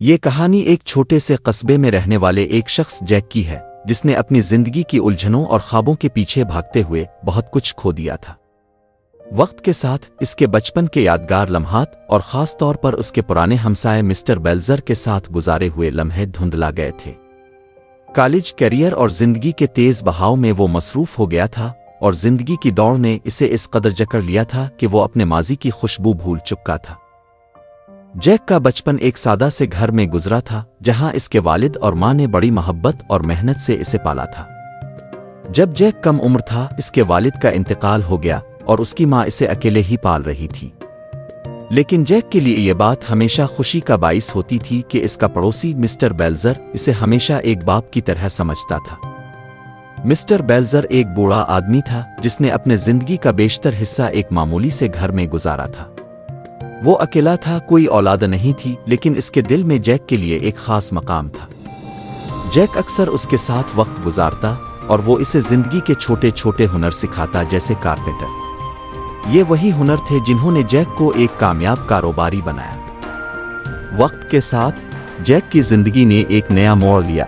یہ کہانی ایک چھوٹے سے قصبے میں رہنے والے ایک شخص جیک کی ہے جس نے اپنی زندگی کی الجھنوں اور خوابوں کے پیچھے بھاگتے ہوئے بہت کچھ کھو دیا تھا۔ وقت کے ساتھ اس کے بچپن کے یادگار لمحات اور خاص طور پر اس کے پرانے ہمسائے مسٹر بیلزر کے ساتھ گزارے ہوئے لمحے دھندلا گئے تھے۔ کالج کیریئر اور زندگی کے تیز بہاؤ میں وہ مصروف ہو گیا تھا اور زندگی کی دوڑ نے اسے اس قدر جکڑ لیا تھا کہ وہ اپنے ماضی کی خوشبو بھول چکا تھا۔ جیک کا بچپن ایک سادہ سے گھر میں گزرا تھا جہاں اس کے والد اور ماں نے بڑی محبت اور محنت سے اسے پالا تھا۔ جب جیک کم عمر تھا اس کے والد کا انتقال ہو گیا اور اس کی ماں اسے اکیلے ہی پال رہی تھی۔ لیکن جیک کے لیے یہ بات ہمیشہ خوشی کا باعث ہوتی تھی کہ اس کا پڑوسی مسٹر بیلزر اسے ہمیشہ ایک باپ کی طرح سمجھتا تھا۔ مسٹر بیلزر ایک بوڑھا آدمی تھا جس نے اپنے زندگی کا بیشتر حصہ ایک معمولی سے گھر میں گزارا تھا۔ وہ اکیلا تھا، کوئی اولاد نہیں تھی، لیکن اس کے دل میں جیک کے لیے ایک خاص مقام تھا۔ جیک اکثر اس کے ساتھ وقت گزارتا اور وہ اسے زندگی کے چھوٹے چھوٹے ہنر سکھاتا، جیسے کارپینٹر۔ یہ وہی ہنر تھے جنہوں نے جیک کو ایک کامیاب کاروباری بنایا۔ وقت کے ساتھ جیک کی زندگی نے ایک نیا موڑ لیا۔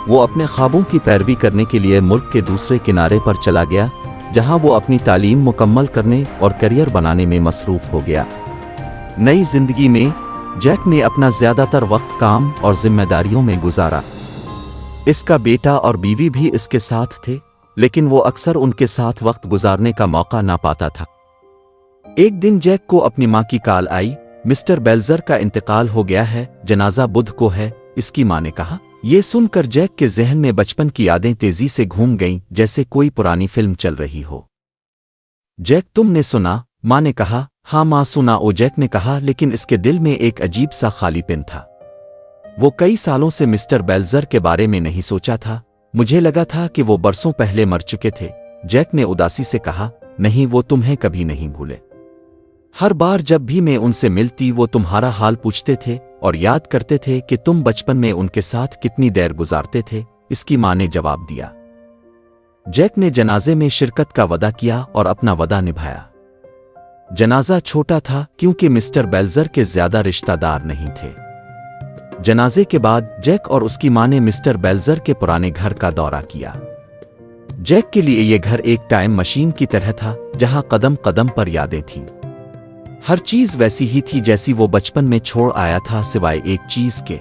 وہ اپنے خوابوں کی پیروی کرنے کے لیے ملک کے دوسرے کنارے پر چلا گیا جہاں وہ اپنی تعلیم مکمل کرنے اور کیریئر بنانے میں مصروف ہو گیا۔ نئی زندگی میں جیک نے اپنا زیادہ تر وقت کام اور ذمہ داریوں میں گزارا۔ اس کا بیٹا اور بیوی بھی اس کے ساتھ تھے، لیکن وہ اکثر ان کے ساتھ وقت گزارنے کا موقع نہ پاتا تھا۔ ایک دن جیک کو اپنی ماں کی کال آئی، مسٹر بیلزر کا انتقال ہو گیا ہے، جنازہ بدھ کو ہے، اس کی ماں نے کہا۔ یہ سن کر جیک کے ذہن میں بچپن کی یادیں تیزی سے گھوم گئیں، جیسے کوئی پرانی فلم چل رہی ہو۔ جیک، تم نے سنا؟ ماں نے کہا۔ ہاں ماں، سنا، جیک نے کہا، لیکن اس کے دل میں ایک عجیب سا خالی پن تھا۔ وہ کئی سالوں سے مسٹر بیلزر کے بارے میں نہیں سوچا تھا۔ مجھے لگا تھا کہ وہ برسوں پہلے مر چکے تھے، جیک نے اداسی سے کہا۔ نہیں، وہ تمہیں کبھی نہیں بھولے۔ ہر بار جب بھی میں ان سے ملتی وہ تمہارا حال پوچھتے تھے اور یاد کرتے تھے کہ تم بچپن میں ان کے ساتھ کتنی دیر گزارتے تھے، اس کی ماں نے جواب دیا۔ جیک نے جنازے میں شرکت کا وعدہ کیا اور اپنا وعدہ نبھایا۔ جنازہ چھوٹا تھا کیونکہ مسٹر بیلزر کے زیادہ رشتہ دار نہیں تھے۔ جنازے کے بعد جیک اور اس کی ماں نے مسٹر بیلزر کے پرانے گھر کا دورہ کیا۔ جیک کے لیے یہ گھر ایک ٹائم مشین کی طرح تھا جہاں قدم قدم پر یادیں تھیں۔ ہر چیز ویسی ہی تھی جیسی وہ بچپن میں چھوڑ آیا تھا، سوائے ایک چیز کے۔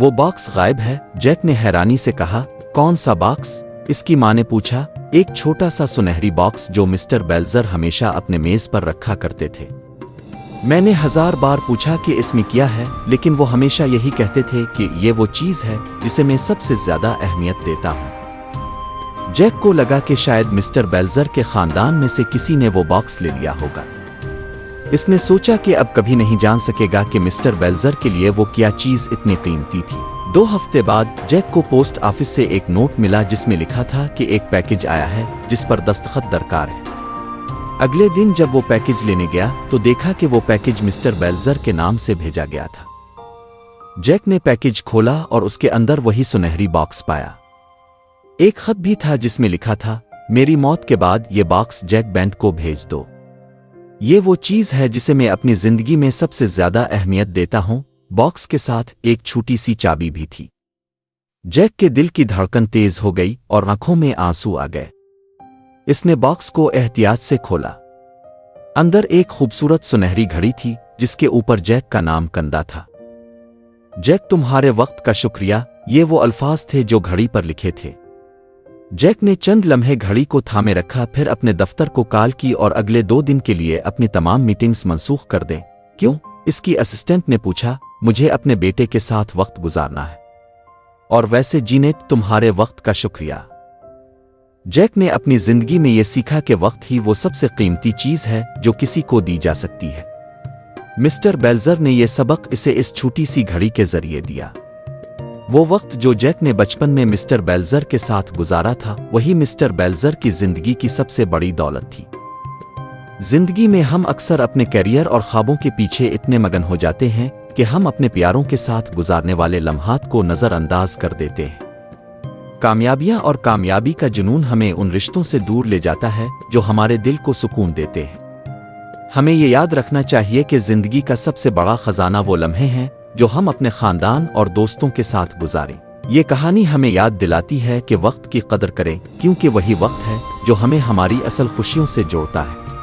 وہ باکس غائب ہے، جیک نے حیرانی سے کہا۔ کون سا باکس؟ اس کی ماں نے پوچھا۔ ایک چھوٹا سا سنہری باکس جو مسٹر بیلزر ہمیشہ اپنے میز پر رکھا کرتے تھے۔ میں نے 1000 بار پوچھا کہ اس میں کیا ہے، لیکن وہ ہمیشہ یہی کہتے تھے کہ یہ وہ چیز ہے جسے میں سب سے زیادہ اہمیت دیتا ہوں۔ جیک کو لگا کہ شاید مسٹر بیلزر کے خاندان میں سے کسی نے وہ باکس لے لیا ہوگا۔ اس نے سوچا کہ اب کبھی نہیں جان سکے گا کہ مسٹر بیلزر کے لیے وہ کیا چیز اتنی قیمتی تھی۔ 2 ہفتے بعد جیک کو پوسٹ آفس سے ایک نوٹ ملا جس میں لکھا تھا کہ ایک پیکج آیا ہے جس پر دستخط درکار ہے۔ اگلے دن جب وہ پیکج لینے گیا تو دیکھا کہ وہ پیکج مسٹر بیلزر کے نام سے بھیجا گیا تھا۔ جیک نے پیکج کھولا اور اس کے اندر وہی سنہری باکس پایا۔ ایک خط بھی تھا جس میں لکھا تھا، میری موت کے بعد یہ باکس جیک بینٹ کو بھیج دو۔ یہ وہ چیز ہے جسے میں اپنی زندگی میں سب سے زیادہ اہمیت دیتا ہوں۔ باکس کے ساتھ ایک چھوٹی سی چابی بھی تھی۔ جیک کے دل کی دھڑکن تیز ہو گئی اور آنکھوں میں آنسو آ گئے۔ اس نے باکس کو احتیاط سے کھولا۔ اندر ایک خوبصورت سنہری گھڑی تھی جس کے اوپر جیک کا نام کندہ تھا۔ جیک، تمہارے وقت کا شکریہ، یہ وہ الفاظ تھے جو گھڑی پر لکھے تھے۔ جیک نے چند لمحے گھڑی کو تھامے رکھا، پھر اپنے دفتر کو کال کی اور اگلے 2 دن کے لیے اپنی تمام میٹنگز منسوخ کر دیں۔ کیوں؟ اس کی اسسٹنٹ نے پوچھا۔ مجھے اپنے بیٹے کے ساتھ وقت گزارنا ہے۔ اور ویسے جینیٹ، تمہارے وقت کا شکریہ۔ جیک نے اپنی زندگی میں یہ سیکھا کہ وقت ہی وہ سب سے قیمتی چیز ہے جو کسی کو دی جا سکتی ہے۔ مسٹر بیلزر نے یہ سبق اسے اس چھوٹی سی گھڑی کے ذریعے دیا۔ وہ وقت جو جیک نے بچپن میں مسٹر بیلزر کے ساتھ گزارا تھا، وہی مسٹر بیلزر کی زندگی کی سب سے بڑی دولت تھی۔ زندگی میں ہم اکثر اپنے کیریئر اور خوابوں کے پیچھے اتنے مگن ہو جاتے ہیں کہ ہم اپنے پیاروں کے ساتھ گزارنے والے لمحات کو نظر انداز کر دیتے ہیں۔ کامیابیاں اور کامیابی کا جنون ہمیں ان رشتوں سے دور لے جاتا ہے جو ہمارے دل کو سکون دیتے ہیں۔ ہمیں یہ یاد رکھنا چاہیے کہ زندگی کا سب سے بڑا خزانہ وہ لمحے ہیں جو ہم اپنے خاندان اور دوستوں کے ساتھ گزاریں۔ یہ کہانی ہمیں یاد دلاتی ہے کہ وقت کی قدر کریں، کیونکہ وہی وقت ہے جو ہمیں ہماری اصل خوشیوں سے جوڑتا ہے۔